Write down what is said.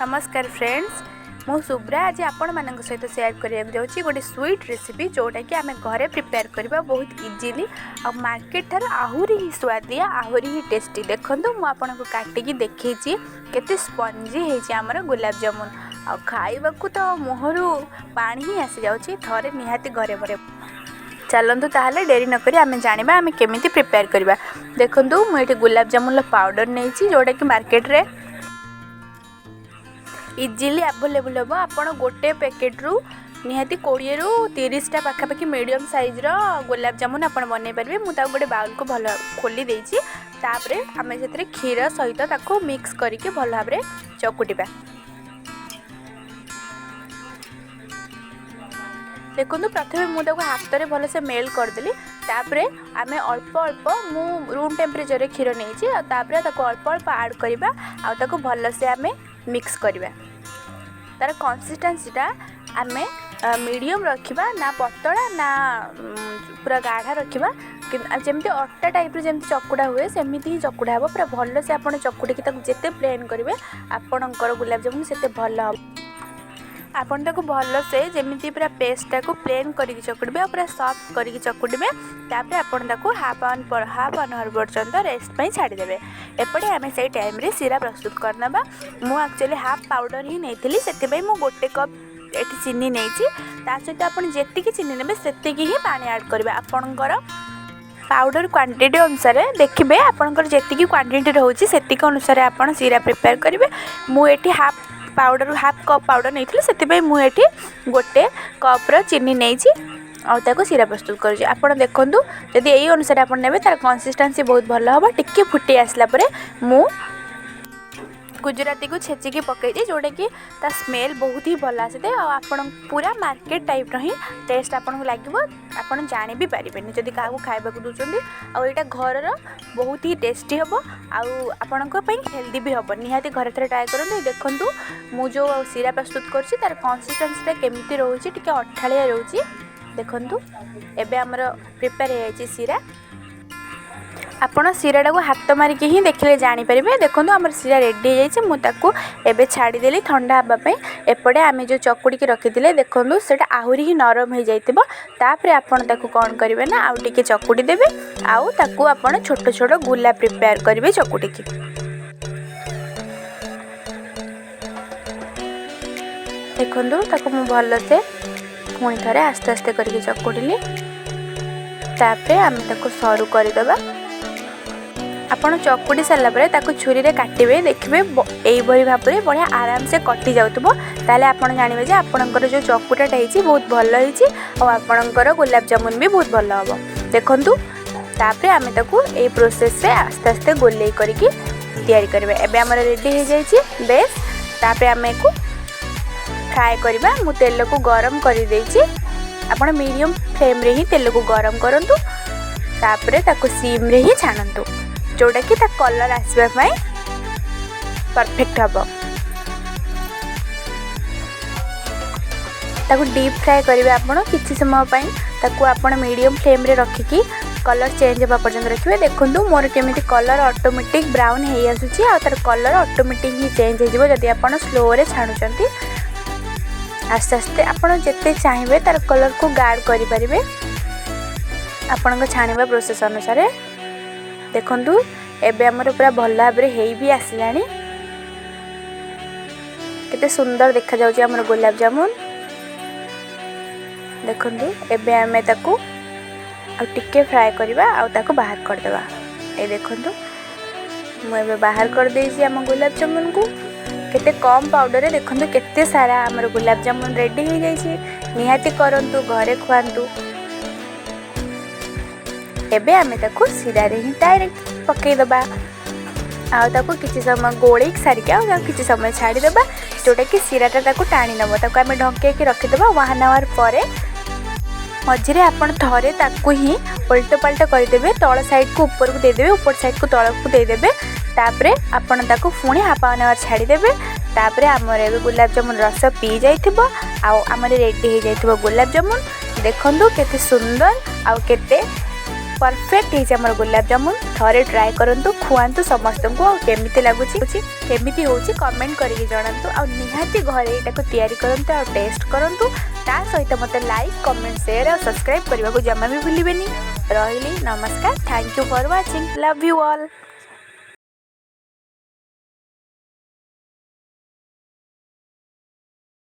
नमस्कार फ्रेंड्स, मु शुभ्रा आज आपण मान सहित सेयार करने जाऊँगी गोटे स्वीट रेसिपी जोटा कि आम घरे प्रिपेयर करवा बहुत इजीली और मार्केट ठार आहरी ही स्वादिया आहरी ही टेस्टी। देखो मुझे काटिकी देखी केते स्पंजी होमर गुलाब जामुन आ खाइबा तो मुहर पानी ही आसी जाऊँगी थरे निहाती घरे घरे। चलतु ताहले डेरी नक आम जाना आम केमी प्रिपेयर करवा। देखो मुझे गुलाब जामुन पाउडर नहीं जोटा कि मार्केट रे इजिली आवेलेबल हम। आपड़ गोटे पैकेट रु निहाती 20 रु 30 टा पाखापाखि मीडियम साइज रो गुलाब जामुन आप बनई पारे। मुझे गोटे बाउल को भल खोली देछि तापरे आमे से क्षीर सहित ताको मिक्स करके भल भाव चकुटिबा। देखो प्रथम मुझे हाथ में भल से मेल करदेली तापरे आमे अल्प अल्प मु रूम टेम्परेचर क्षीर नहीं अल्प अल्प आड करवा आ ताको भल से आमे मिक्स करवा। तार कंसिस्टेंसीटा आमे मीडियम रखिबा ना पतला ना पूरा गाढ़ा रखिबा जमती अटा टाइप जमती चकुड़ा हुए सेमती ही चकुड़ा हे पूरा भल से आप चकुड़ी जिते प्लेन करेंगे आपणकर गुलाब जामुन से भल हम। आपन ताको भल से जमीती पूरा पेस्टा को प्लेन करके चकुड़े पूरा सॉफ्ट करके चकुड़े तापर आपन ताको हाफ एन आवर पर्यंत रेस्ट पे छाड़ीदे। एपटे आम से टाइम रे सीरा प्रस्तुत करना। मु एक्चुअली हाफ पाउडर ही नहीं से गोटे कप ये चीनी नहीं सहित आप जी चीनी ने से ही पानी ऐड करेंगे। आपणकर पाउडर क्वांटिटी अनुसार देखिए आपंकर जी क्वांटिटी रोचे से अनुसार आप सीरा प्रिपेयर करेंगे। मुझे हाफ कप पाउडर नहीं से मुझे गोटे कप्र चीनी नहीं आउ सीरा प्रस्तुत करुँच। आपड़ देखूँ जदि यही अनुसार आप ने तार कंसिस्टेंसी बहुत भल हम। टिके फुटी आसला मु गुजराती को छेचिकी पकई जोटा कि ता स्मेल बहुत ही भल आसी आपन पूरा मार्केट टाइप रही टेस्ट आपको लगे आप जानी भी पारे जदि क्या खाइबा दूसरी आईटा घर बहुत ही टेस्टी हम आपण हेल्दी भी हम। निहाती घर थे ट्राए करूँ। देखूँ मु जो सीरा प्रस्तुत कर तार कंसिस्टेंसीटा केमती रोचे टिके अठालिया रोचे। देखूँ एबे आमर प्रिपेयर हो सीरा आपण सीरा को हाथ मारिक ही देखले जानीपर। देखो आम सीरा रेडी हो मुझे छाड़देली ठंडा हाँपाई। एपटे आम जो चकुड़ी रखी देखो से आहरी ही नरम हो जापर आपड़ ताको कौन करेंगे ना आउ टे चकुड़ी देवे आउ ताको आपण छोट छोट गुला प्रिपेयर करेंगे चकुड़ी की। देखो ताको मु भल से पुणी थे आस्ते आस्ते करके चकुड़िली तापर आम ताको सरू करदेबा। आपड़ चकुड़ी सारापर ताको छुरी रे काटिबे देखिए यही भाव में बढ़िया आराम से कटि जाऊँ ताले आपड़ जानवे जे आपणकर जो चकुटाटा होती बहुत भल होती आपणकर गुलाब जामुन भी बहुत भल हम। देखूँ तापर आम ताको यही प्रोसेस रे आस्ते आस्ते गोले करके तैयारी करेंगे। एबे आमर रेडी हो जाए बेस तापर आम को फ्राए करवा। मु तेल को गरम कर देछि आपण मीडियम फ्लेम रे ही तेल को गरम करंतु तापर ताको सीम रे ही छाणंतु जोटा कि ता कलर आसवा परफेक्ट हम। ताको डीप फ्राए करेंगे आपण किसी समय पई ताको आपण मीडियम फ्लेम रे रखिकी कलर चेंज होगा पर्यंत रखिए। देखो मोर केमी कलर ऑटोमेटिक ब्राउन हो आसूची आ तार कलर ऑटोमेटिक ही चेंज हो जदि आपण स्लो रे छाणुचंती। आस्ते आस्ते आपड़ जिते चाहिए तार कलर को गार्ड करें आपण छाणवा प्रोसेस अनुसार। देखूँ एबे आमर पूरा भल भाव में भी आसला केते सुंदर देखा जाउची आमर गुलाब जामुन। देखूँ एबे आमे ताकू टिके फ्राए करवा आ ताकू बाहर करदेवा। ये देखूँ मुझे बाहर कर देइछि आम गुलाब जामुन को केते कम पाउडर। देखो केते सारा आमर गुलाब जामुन रेडी हो जाइए। निहाती करंतु घरे खुआंतु। एबे आमे ताको सीरा रे ही डायरेक्ट पकईदबा आउ किसी समय गोल सारिक किसी समय छाड़ीदबा जोटा कि सीराटा ताको टाणी नब। ताको आमे ढंके रखीदबा 1 आवर पर मझे आपन थरे ताको ही उल्ट पाल्ट करदेवे। तल साइड को ऊपर को देदेवे ऊपर साइड को तल को देदेवे तापरे आपन ताको पुणी हाफ एन आवर छाड़ीदेवे। तापरे आमर ए गुलाब जामुन रस पी जाइथिबो आमर रेडी हो जाइथिबो गुलाब जामुन। देखंतु केते सुंदर आउ केते परफेक्ट है आम गुलाब जामुन थरे ट्राए करंतु खुआंतु समस्त को केमिति लगुच केमिति होची कमेंट करके जणांतु आ निहाती घरे एटाको तैयारी करंतु आ टेस्ट करंतु ता सहित मते लाइक कमेंट शेयर और सब्सक्राइब करने को जमा भी भूलिबेनी। रहिली नमस्कार, thank you for watching, love you all.